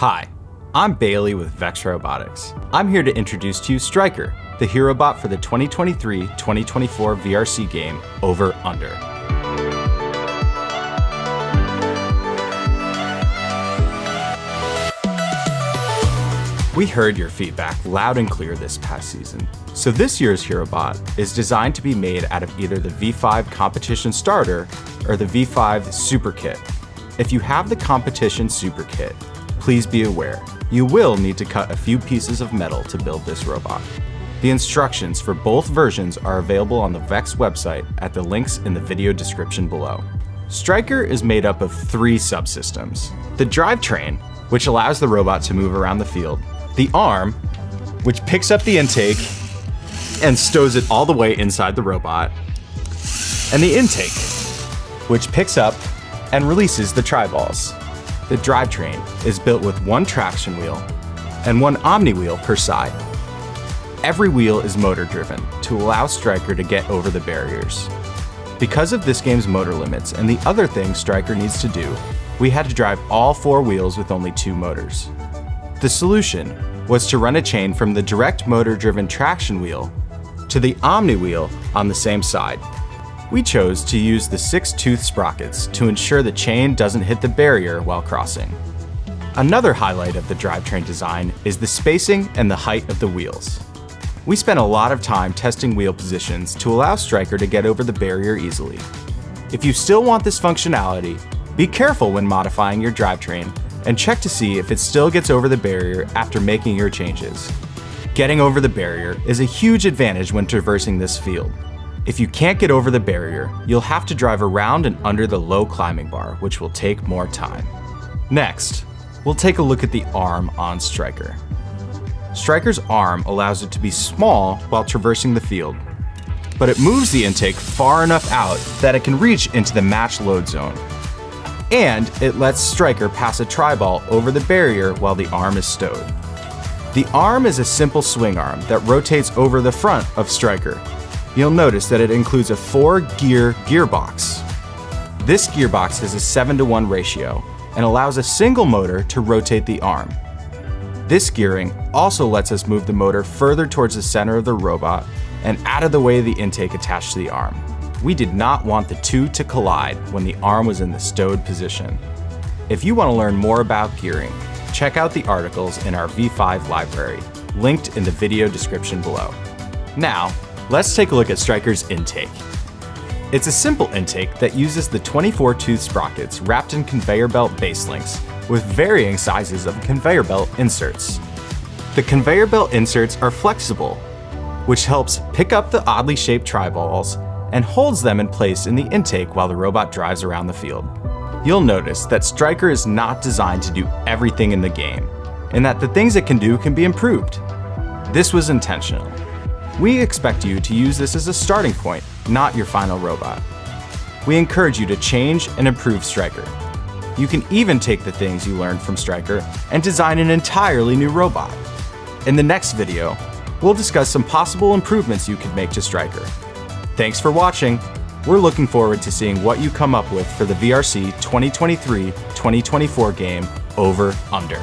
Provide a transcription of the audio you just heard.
Hi, I'm Bailey with Vex Robotics. I'm here to introduce to you Striker, the hero bot for the 2023-2024 VRC game Over Under. We heard your feedback loud and clear this past season. So this year's hero bot is designed to be made out of either the V5 Competition Starter or the V5 Super Kit. If you have the Competition Super Kit, please be aware, you will need to cut a few pieces of metal to build this robot. The instructions for both versions are available on the Vex website at the links in the video description below. Striker is made up of 3 subsystems. The drivetrain, which allows the robot to move around the field. The arm, which picks up the intake and stows it all the way inside the robot. And the intake, which picks up and releases the tri-balls. The drivetrain is built with 1 traction wheel and 1 omni wheel per side. Every wheel is motor driven to allow Striker to get over the barriers. Because of this game's motor limits and the other things Striker needs to do, we had to drive all 4 wheels with only 2 motors. The solution was to run a chain from the direct motor driven traction wheel to the omni wheel on the same side. We chose to use the 6-tooth sprockets to ensure the chain doesn't hit the barrier while crossing. Another highlight of the drivetrain design is the spacing and the height of the wheels. We spent a lot of time testing wheel positions to allow Striker to get over the barrier easily. If you still want this functionality, be careful when modifying your drivetrain and check to see if it still gets over the barrier after making your changes. Getting over the barrier is a huge advantage when traversing this field. If you can't get over the barrier, you'll have to drive around and under the low climbing bar, which will take more time. Next, we'll take a look at the arm on Striker. Striker's arm allows it to be small while traversing the field, but it moves the intake far enough out that it can reach into the match load zone. And it lets Striker pass a tri-ball over the barrier while the arm is stowed. The arm is a simple swing arm that rotates over the front of Striker. You'll notice that it includes a 4-gear gearbox. This gearbox has a 7-to-1 ratio and allows a single motor to rotate the arm. This gearing also lets us move the motor further towards the center of the robot and out of the way of the intake attached to the arm. We did not want the 2 to collide when the arm was in the stowed position. If you want to learn more about gearing, check out the articles in our V5 library, linked in the video description below. Now, let's take a look at Striker's intake. It's a simple intake that uses the 24-tooth sprockets wrapped in conveyor belt base links with varying sizes of conveyor belt inserts. The conveyor belt inserts are flexible, which helps pick up the oddly shaped tri-balls and holds them in place in the intake while the robot drives around the field. You'll notice that Striker is not designed to do everything in the game, and that the things it can do can be improved. This was intentional. We expect you to use this as a starting point, not your final robot. We encourage you to change and improve Striker. You can even take the things you learned from Striker and design an entirely new robot. In the next video, we'll discuss some possible improvements you could make to Striker. Thanks for watching. We're looking forward to seeing what you come up with for the VRC 2023-2024 game Over Under.